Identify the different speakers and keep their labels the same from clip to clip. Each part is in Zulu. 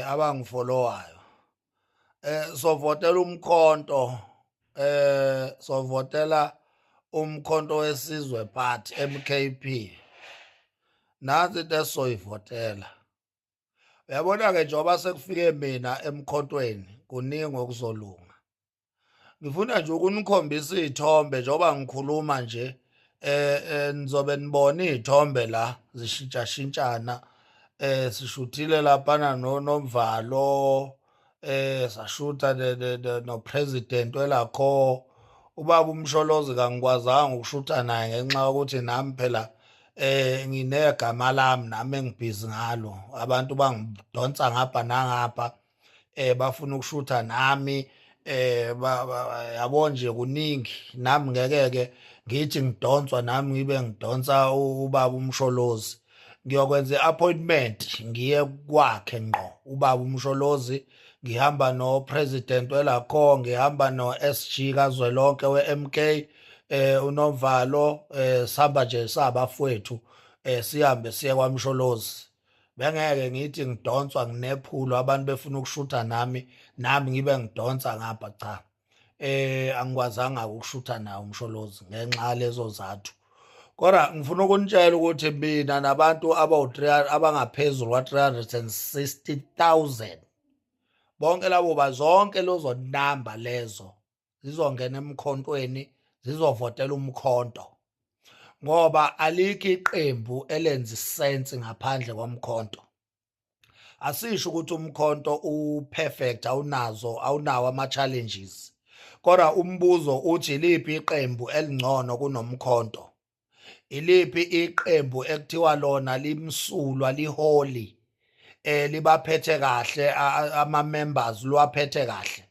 Speaker 1: abangifollowayo. Sovotela umkhonto, sovotela umkhonto wesizwe party MKP. Nansi into esizoyivotela. Uyabona-ke njengoba sekufike mina emkhontweni kuningi okuzolunga. Ngifuna nje ukunikhombisa iy'thombe njengoba ngikhuluma nje nizobe nibona iy'thombe la zishintshashintshana. Sishuthile laphana noNomvalo, sashutha no-president welakho. Ubaba uMsholozi kangikwazanga ukushutha naye ngenxa yokuthi nami phela nginegama lami nami engibhizi ngalo. Abantu bangidonsa ngapha nangapha bafuna ukushutha nami yabo nje kuningi. Nami ngeke-ke ngithi ngidonswa nami ngibe ngidonsa ubaba uMsholozi. Ngiyokwenza i-appointment ngiye kwakhe ngqo ubaba uMsholozi. Ngihamba no-president welakho, ngihamba no-SG kazwelonke we-MK, uNomvalo, sihamba nje sabafowethu sihambe siye kwaMsholozi. Bengeke ngithi ngidonswa nginephulo abantu befuna ukushutha nami ngibe ngidonsa ngapha, cha. Angikwazanga ukushutha naye uMsholozi ngenxa yalezo zathu. Kodwa ngifuna ukunitshela ukuthi mina nabantu abangaphezulu kwa-360,000 bonke labo bazonke lezo namba lezo zizongena emkhontweni, zizovotela umkhonto, ngoba alikho iqembu elenza isense ngaphandle komkhonto. Asisho ukuthi umkhonto u-perfect, awunawo ama-challenges, kodwa umbuzo uthi iliphi iqembu elingcono kunomkhonto? Iliphi iqembu ekuthiwa lona limsulwa, liholi, libaphethe kahle, ama-members liwaphethe kahle?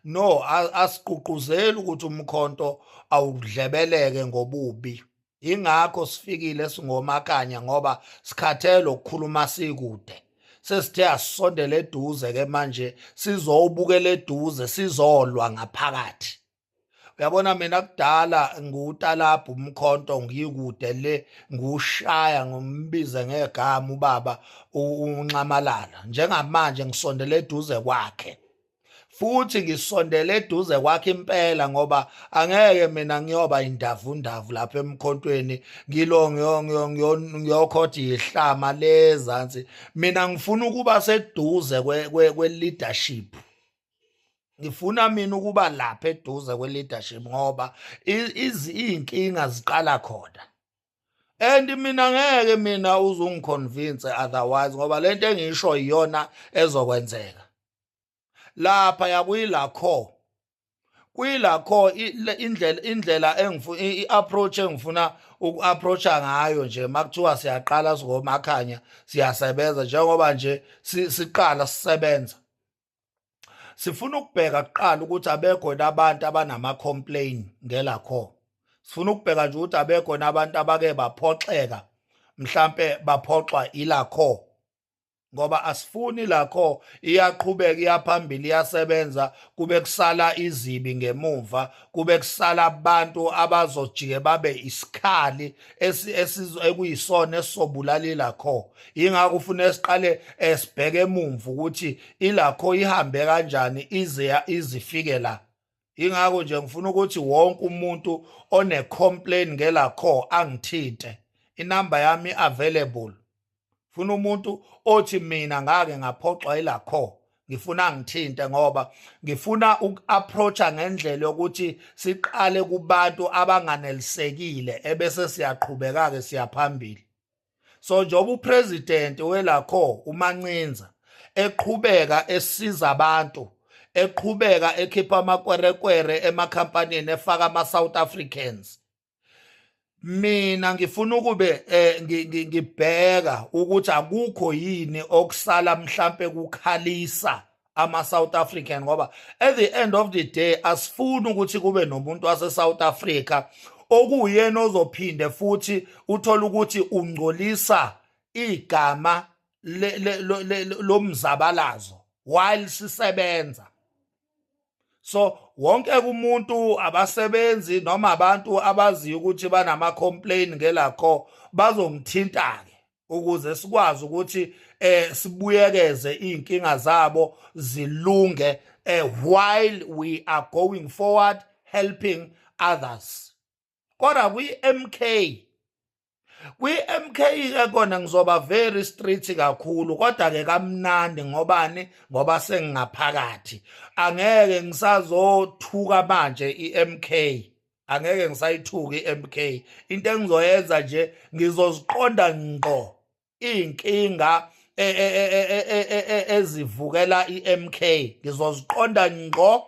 Speaker 1: No, asigqugquzeli ukuthi umkhonto awudlebeleke ngobubi. Ingakho sifikile singomakanya, ngoba sikhathele ukukhuluma sikude. Sesithe asisondele eduze-ke manje sizowubukela eduze, sizolwa ngaphakathi. Uyabona mina kudala ngiwutalabha umkhonto ngikude le, ngiwushaya ngimbize ngegama ubaba uNxamalala. Njengamanje ngisondele eduze kwakhe, futhi ngisondele eduze kwakhe impela, ngoba angeke mina ngiyoba indavundavu lapha emkhontweni ngiyokhoda ihlama lezansi. Mina ngifuna ukuba seduze kwe-leadership. Ngifuna mina ukuba lapha eduze kwe-leadership ngoba iy'nkinga ziqala khona. And mina ngeke mina uzungiconvince otherwise, ngoba lento engiyisho iyona ezokwenzeka. Lapha yakuyilakho indlela i-approach engifuna uku-approacha ngayo nje makuthiwa siyaqala singomakhanya siyasebenza, njengoba nje siqala sisebenza. Sifuna ukubheka kuqala ukuthi abekho abantu abanama-complain ngelakho. Sifuna ukubheka nje ukuthi abekho abantu abake baphoxeka, mhlampe baphoxwa ilakho, ngoba asifuni ilakho iyaqhubeka iyaphambili iyasebenza, kube kusala izibi ngemuva, kube kusala abantu abazojike babe isikhali ekuyisona esisobulala ilakho. Yingakho ufuna siqale sibheke emumva ukuthi ilakho ihambe kanjani izifike la. Yingakho nje ngifuna ukuthi wonke umuntu one-complain ngelakho angithinte. Inamba yami available. Funa umuntu othi mina ngake ngaphoxwa ilakho, ngifuna ngithinte, ngoba ngifuna uku-approacha ngendlela yokuthi siqale kubantu abanganelisekile ebese siyaqhubeka-ke siyaphambili. So njengoba upresident welakho uMancinza eqhubeka esiza abantu, eqhubeka ekhipha amakwerekwere emakhampanini efaka ama-South Africans, mina ngifuna ukube ngibheka ukuthi akukho yini okusala mhlampe kukhalisa ama-South African, ngoba at the end of the day asifuni ukuthi kube nomuntu wase-South Africa okuyena ozophinde futhi uthole ukuthi ungcolisa igama lomzabalazo while sisebenza. So wonke umuntu, abasebenzi noma abantu abaziyo ukuthi banama-complain ngelakho bazongithinta-ke. ukuze sikwazi ukuthi sibuyekeze inkinga zabo zilunge while we are going forward helping others. Kodwa kwi-MK ke kona ngizoba very strict kakhulu, kodwa ke kamnandi ngobani, ngoba sengingaphakathi. Angeke ngisazothuka manje i-MK, angeke ngisayithuka i-MK. Into engizoyenza nje ngizoziqonda ngqo inkinga ezivukela i-MK, ngizoziqonda ngqo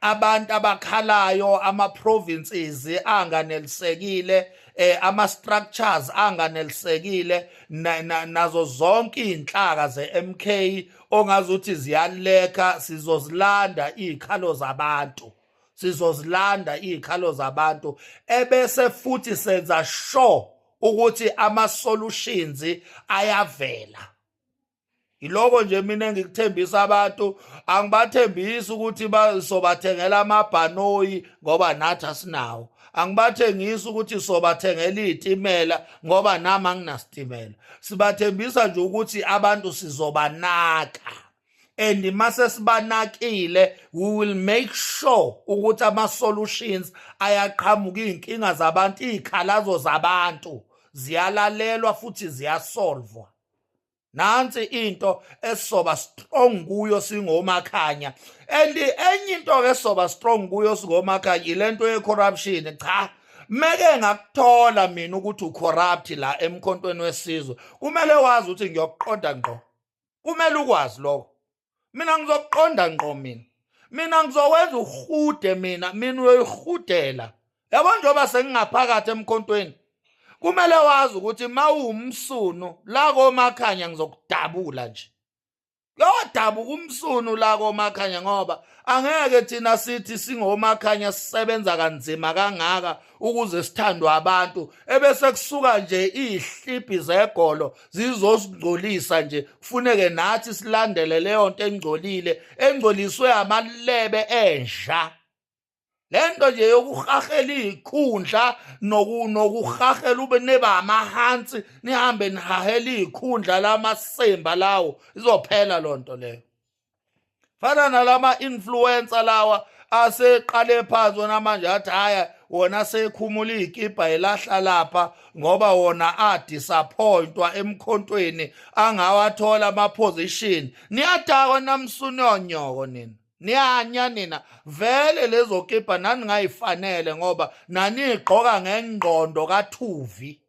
Speaker 1: abantu abakhalayo, ama-provinces anganelisekile, ama-structures anganelisekile, nazo zonke iy'nhlaka ze-MK ongazuthi ziyaleka. Sizozilanda iy'khalo zabantu, ebese futhi senza sure ukuthi ama-solutions ayavela. Iloko nje mina engikuthembisa abantu, angibathembisi ukuthi sobathengela amabhanoyi ngoba nathi asinawo. Angibathengisi ukuthi sobathengela iy'timela ngoba nami anginasitimela. Sibathembisa nje ukuthi abantu sizobanaka, and mase sibanakile we will make sure ukuthi ama-solutions ayaqhamuka, iy'nkinga zabantu, iy'khalazo zabantu ziyalalelwa futhi ziyasolvwa. Nansi into esizoba strong kuyo singomakhanya. And enye into-ke esizoba strong kuyo singomakhanya ilento ye-corruption. Cha, meke ngakuthola mina ukuthi ucorrupt la emkhontweni wesizwe, kumele wazi ukuthi ngiyokuqonda ngqo. Kumele ukwazi lokho. Mina ngizokuqonda ngqo, mina ngizowenza uhude, mina uyoyihudela. Yabo njengoba sengingaphakathi emkhontweni, kumele wazi ukuthi mawumsunu la komakhanya ngizokudabula nje. Yadabuka umsunu la komakhanya, ngoba angeke thina sithi singomakhanya sisebenza kanzima kangaka ukuze sithandwe abantu ebese kusuka nje ihliphi zegolo zizosingcolisa nje. Kufuneke nathi silandele leyo nto engcoliswe amalebe ensha. Lento nje yokuhahela izikhundla nokuhahela ube neba amahansi nihambe nihahela izikhundla lamasemba lawo, izophela lonto leyo. Fana nalama influencer lawa aseqale phansi wona manje athi haya wona sekhumula izikipa elahla lapha ngoba wona adisappointwa emkhontweni angawathola ama position. Niyadakwa namsuni onyoko nina. Niyanya nina vele lezo kipa nani ngayifanele ngoba nani igqoka ngengqondo kaThuvi.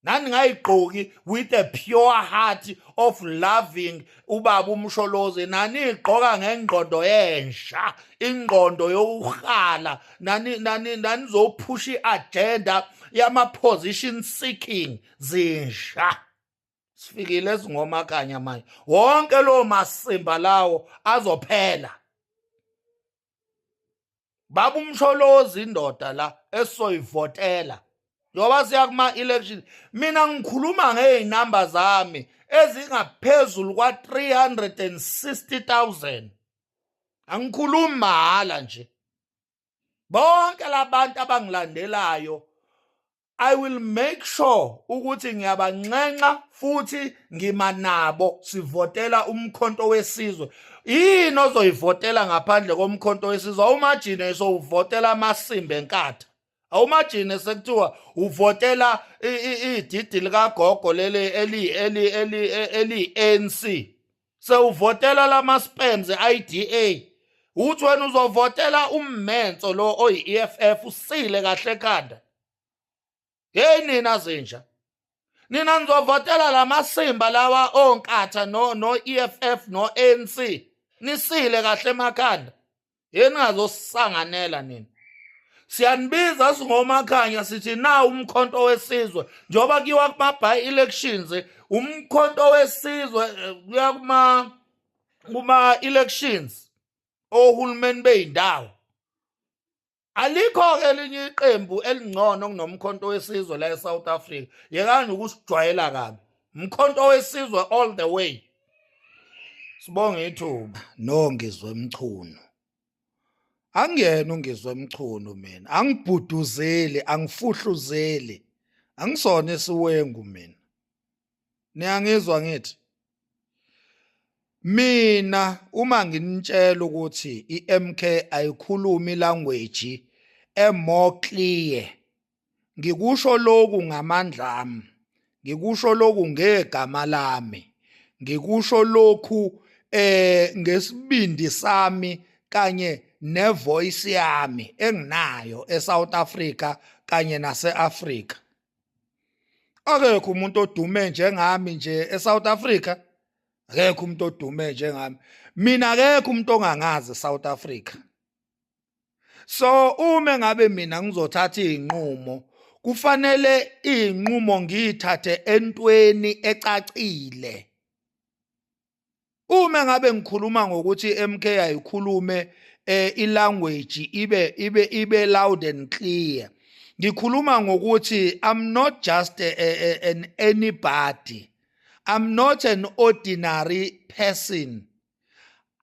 Speaker 1: Nani ngayigqoki with a pure heart of loving ubaba uMsholozi. Nani igqoka ngengqondo yensha, ingqondo yokuhala. Nani zophusha iagenda yama position seeking zinsha. Sifikile singomakhanya manje. Wonke lo masimba lawo azophela. Baba uMsholozi indoda la esoyivotela njoba siya kuma election. Mina ngikhuluma ngey'namba zami ezingaphezulu kwa-360,000. Angikhulumi mahala nje. Bonke labantu abangilandelayo, I will make sure ukuthi ngiyabanxenxa futhi ngima nabo sivotela umkhonto wesizwe. Yini ozoyivotela ngaphandle komkhonto wesizwe? Awumagine sowuvotela amasimba enkatha. Awumagine sekuthiwa uvotela ididi likagogo leli eli-ANC. Sewuvotela lama-spams e-IDA. Uthi wena uzovotela ummenso lo oyi-EFF usile kahle ekhanda. Hey nina zinja. Nina nizovotela lamasimba lawa onkatha no-EFF no-ANC. Nisile kahle emakhanda. Yeni ngazosisanganela nina. Siyanibiza singomakhanya sithi na umkhonto wesizwe. Njoba kiwa kuma-by-elections, umkhonto wesizwe kuya kuma-elections ohulumeni bey'ndawo. Alikho-ke elinye iqembu elingcono kunomkhonto wesizwe la eSouth Africa. Yekani ukusijwayela kabi. Umkhonto wesizwe all the way. Sibonge ithuba. No ngizwe emchuno. Angiyena ungizwe emchuno mina. Angibhuduzeli, angifuhluzeli. Angisona isiwengu mina. Niyangizwa ngithi mina uma nginitshela ukuthi iMK ayikhulumi language emore clear, ngikusho lokhu ngamandla ami, ngikusho lokhu ngegama lami, ngikusho lokhu ngesibindi sami kanye nevoice yami enginayo eSouth Africa kanye nase-Africa. Akekho umuntu odume njengami nje eSouth Africa, akekho umuntu odume njengami. Mina akekho umuntu ongangazi eSouth Africa. So uma ngabe mina ngizothatha izinqumo, kufanele izinqumo ngiyithathe entweni ecacile. Uma ngabe ngikhuluma ngokuthi iMK ayikhulume ilanguage ibe loud and clear, ngikhuluma ngokuthi I'm not just an anybody. I'm not an ordinary person.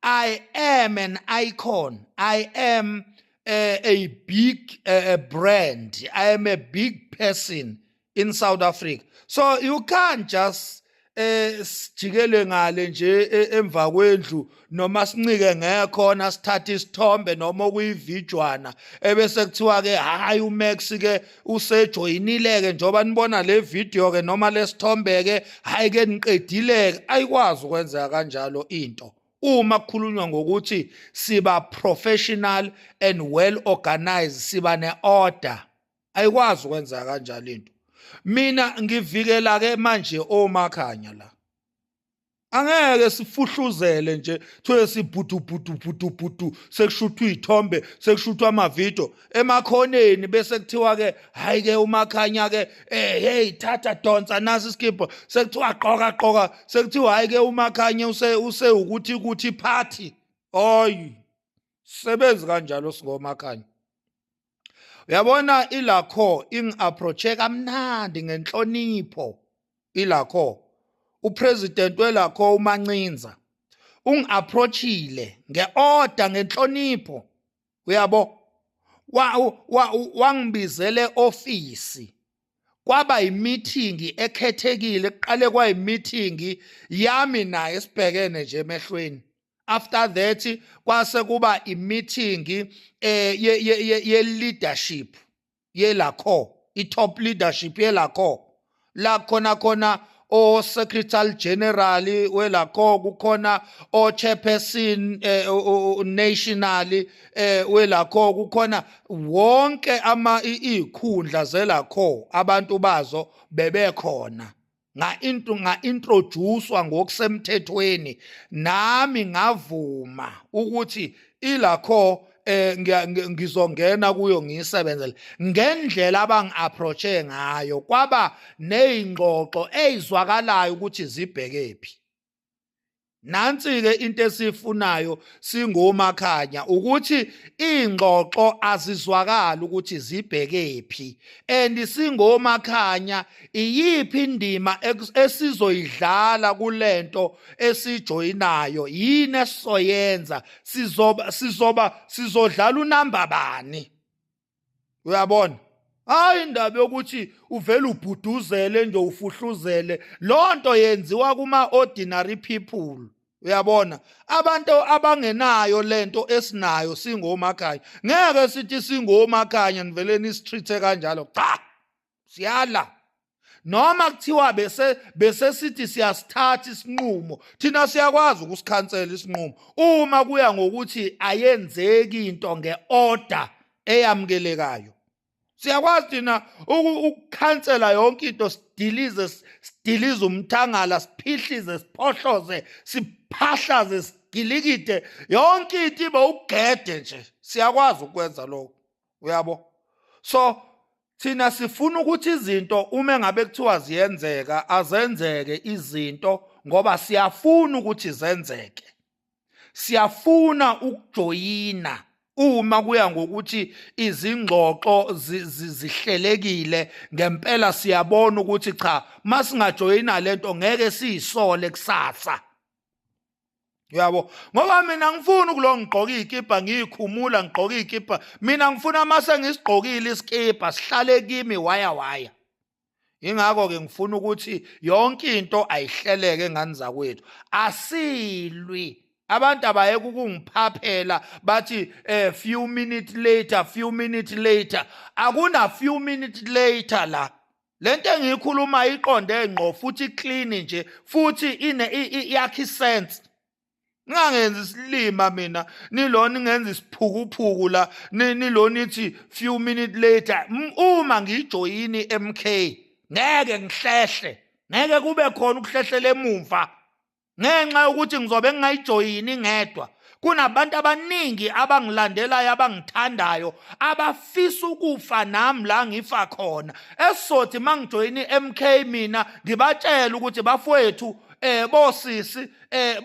Speaker 1: I am an icon. I am a big brand. I am a big person in South Africa. So you can't just sijikele ngale nje emva kwendlu noma sincike ngekhona sithatha isithombe noma kuyividjwana ebese kuthiwa ke hayi uMax ke usejoyinile ke njoba nibona le video ke noma lesithombe ke hayi ke niqedile ke. Ayikwazi ukwenza kanjalo into. Uma kukhulunywa ngokuthi siba professional and well organized, siba ne-order, ayikwazi ukwenza kanjalo into. Mina ngivikela ke manje omakhanya la. Angeke sifuhluzele nje thoye sibhudu sekushuthwa izithombe sekushuthwa amavideo emakhoneni bese kuthiwa ke hayi ke umakhanya ke hey thatha donsa nasi iskipho sekuthiwa qoqa sekuthiwa hayi ke umakhanya use ukuthi party. Oy sebenzi kanjalo singomakhanya. Uyabona ilakho ingi-approache kamnandi ngenhlonipho ilakho. Upresident welakho uMancinza ungi-approachile nge-order ngenhlonipho. Uyabo wangibizele office. Kwaba imeeting ekhethekile, kuqale kwa imeeting yami naye sibhekene nje emehlweni. After that kwase kuba imeeting ye leadership yelakho, i-top leadership yelakho. La khona o secretary general welakho, kukhona o chairperson national welakho, kukhona wonke ikhundla zelakho abantu bazo bebekhona. Nga-introducewa ngokusemthethweni, nami ngavuma ukuthi ilakho ngizongena kuyo ngiyisebenzele ngendlela abangi-approache ngayo. Kwaba nezingxoxo ezizwakalayo ukuthi zibhekephi. Nansi-ke into esifunayo singomakhanya ukuthi ingxoxo azizwakala ukuthi zibhekephi, and singomakhanya iyiphi indima esizoyidlala kulento esijoyinayo, yini esizoyenza, sizodlala unamba bani. Uyabona? Hayi indaba yokuthi uvela ubhuduzele nje ufuhluzele, lonto yenziwa kuma ordinary people. Uyabona? Abantu abangenayo lento esinayo singomakhanya. Ngeke sithi singomakhanya nivele nisitreat kanjalo. Cha. Siyala. Noma kuthiwa bese sithi siyasithatha isinqumo, thina siyakwazi ukusikhansela isinqumo uma kuya ngokuthi ayenzeki into ngeorder eyamukelekayo. Siyakwazi thina ukukhansela yonke into, sidilize umthangala, siphihlize, siphohloze, siphahlaze, sigilikide, yonke into ibe ugede nje. Siyakwazi ukwenza lokho. Uyabo? So thina sifuna ukuthi izinto uma ngabe kuthiwa ziyenzeka azenzeke izinto ngoba siyafuna ukuthi zenzeke. Siyafuna ukujoyina. Uma kuya ngokuthi izingxoxo zihlelekile ngempela siyabona ukuthi cha masingajoyina lento ngeke siyisole kusasa. Uyabo? Ngoba mina ngifuna ukulo ngigqoka izikipa ngiyikhumula ngigqoka izikipa, mina ngifuna mase ngisigqokile iskipa sihlale kimi waya. ingakho ke ngifuna ukuthi yonke into ayihleleke ngani zakwethu, asilwi. Abantu abayeke ukungiphaphela bathi few minutes later akuna few minutes later la. Lento engiyikhuluma iqonde ngqo futhi clean nje futhi iyakhi sense. Ngingangenzi isilima mina nilona ngenza isiphukuphuku la nilona ithi few minutes later. Uma ngijoyini MK ngeke ngihlehle, ngeke kube khona ukuhlehlela emuva ngenxa yokuthi ngizobe ngingayijoyini ngedwa. Kunabantu abaningi abangilandelayo abangithandayo abafisa ukufa nami la ngifa khona, esizothi mangijoyini MK mina ngibatshela ukuthi bafowethu bosisi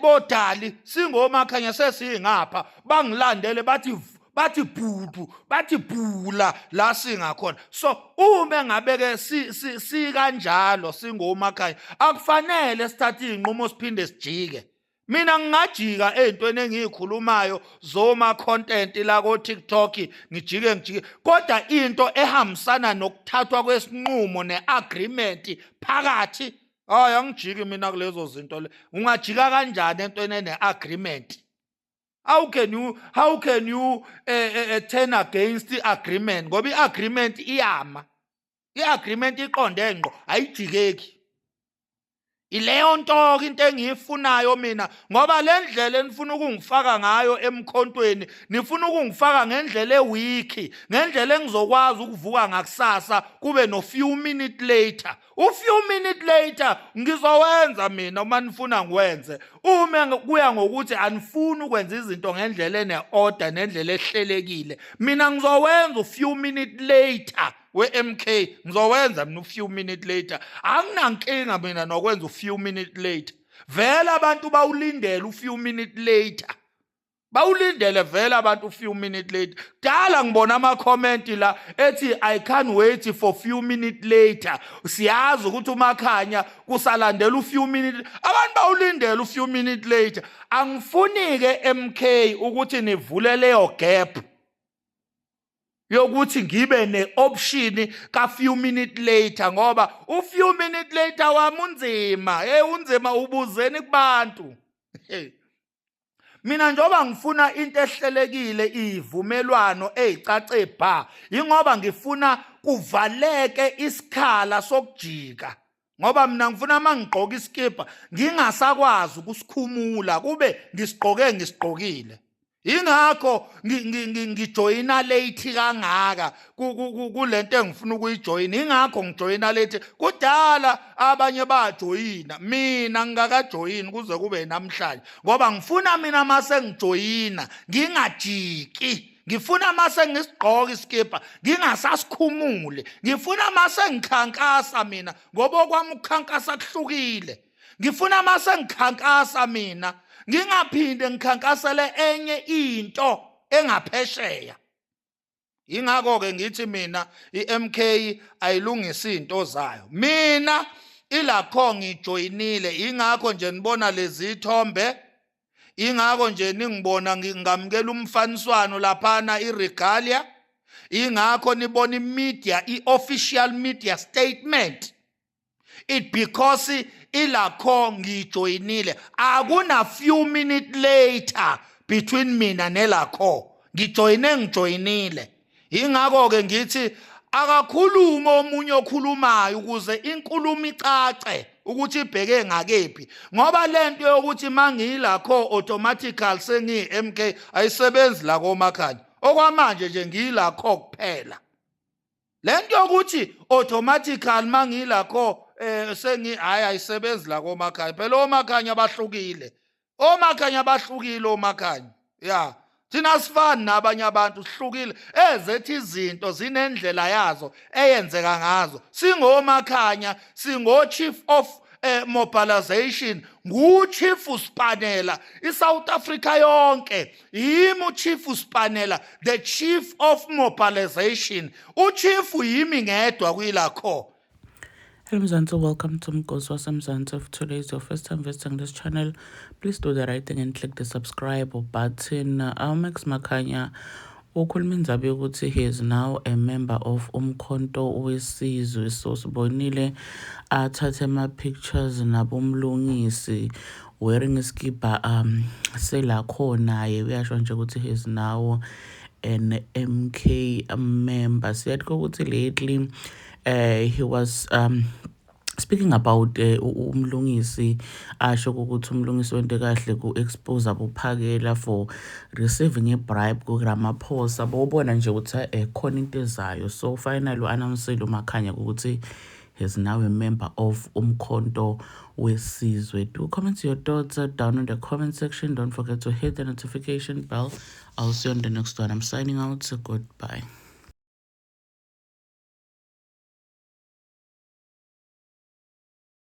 Speaker 1: bodali singomakhanya sesingapha, bangilandele bathi bhudu bathi bhula la singakhona. So uma ngabeke si kanjalo singomakhaya akufanele sithathe izinqumo siphinde sijike. Mina ngingajika ezintweni engiyikhulumayo zoma content la ko TikTok ngijike kodwa into ehambisana nokuthathwa kwesinqumo neagreement phakathi angijiki mina kulezo zinto le. Ungajika kanjani entweni ene-agreement? How can you turn against the agreement? Ngoba i-agreement iyama, i-agreement iqonde ngqo ayijikeki. Ileyo nto into engiyifunayo mina, ngoba le ndlela enifuna ukungifaka ngayo emkhontweni nifuna ukungifaka ngendlela ewiki, ngendlela engizokwazi ukuvuka ngakusasa kube no few minutes later. Few minutes later ngizowenza mina uma nifuna ngiwenze. Uma kuya ngokuthi anifuni ukwenza izinto ngendlela ene-order nendlela ehlelekile, mina ngizowenza few minutes later. We-MK ngizowenza mina few minutes later. Anginankinga mina nokwenza few minutes later. Vele abantu bawulindele few minutes later. Bawulindele vele abantu few minutes later. Dala ngibona ama-comment la ethi I can't wait for few minutes later. Siyazi ukuthi umakhanya kusalandela few minutes. Abantu bawulindele few minutes later. Angifuni-ke MK ukuthi nivule leyo gap yokuthi ngibe ne-option ka few minutes later, ngoba few minutes later wami unzima. Unzima ubuzeni kubantu. Mina njoba ngifuna into ehlelekile, ivumelwano ezicace bha, ingoba ngifuna kuvaleke isikhala sokujika. Ngoba mina ngifuna mangigqoka iskipa ngingasakwazi ukusikhumula kube ngisiqokile. Ingakho ngijoyina late kangaka kulento engifuna ukuyijoyina. Ingakho ngijoyina late. Kudala abanye bajoyina, mina ngingakajoyini kuze kube namhlanje, ngoba ngifuna mina mase ngijoyina ngingajiki. Ngifuna mase ngisigqoka iskipa ngingasasikhumule. Ngifuna mase ngikhankasa mina, ngoba kwami ukukhankasa kuhlukile. Ngifuna mase ngikhankasa mina ngingaphinde ngikhankasele enye into engaphesheya. Ingakho-ke ngithi mina i-MK ayilungisa into zayo. Mina ilakho ngijoyinile, ingakho nje nibona lezi ithombe, ingakho nje ningibona ngingamukela umfaniswano laphana iregalia, ingakho nibona imedia, i-official media statement. It because ilakho ngijoyinile. Akuna few minutes later between mina nelakho. Ngijoyinile. Ingakho-ke ngithi akakhuluma omunye okhulumayo ukuze inkulumo icace ukuthi ibheke ngakephi. Ngoba lento yokuthi mangiyilakho automatical sengiyi-MK ayisebenzi la komakhanya. Okwamanje nje ngiyilakho kuphela. Lento yokuthi automatical mangiyilakho hayi ayisebenzi la komakhanya. Phela omakhanya bahlukile. Omakhanya bahlukile omakhanya. Ya. Thina sifani nabanye abantu sihlukile. Ezethi izinto zinendlela yazo eyenzeka ngazo. Singomakhanya, singo-chief of mobilization, ngu-chief Spanela. iSouth Africa yonke yimi u-chief Spanela, the chief of mobilization. U-chief yimi ngedwa kuyilakho.
Speaker 2: Hello Mzansi, welcome to Mgosi Mzansi. If today is your first time visiting this channel, please do the right thing and click the subscribe button. Max Makhanya ukhuluma indaba yokuthi he is now a member of Umkhonto Wesizwe. So sibonile athathe ama-pictures nabomlungisi wearing iskipa selakhona-ke uyasho nje ukuthi he is now an MK member. Siyathi ukuthi lately he was speaking about umlungisi asho ukuthi umlungisi wente kahle ku-expose abophakela for receiving a bribe kuRamaphosa. Bobona nje ukuthi khona into ezayo. So finally u-announcele uMakhanya ukuthi he is now a member of Umkhonto Wesizwe. Do comment your thoughts down in the comment section. Don't forget to hit the notification bell. I'll see you on the next one. I'm signing out. So goodbye.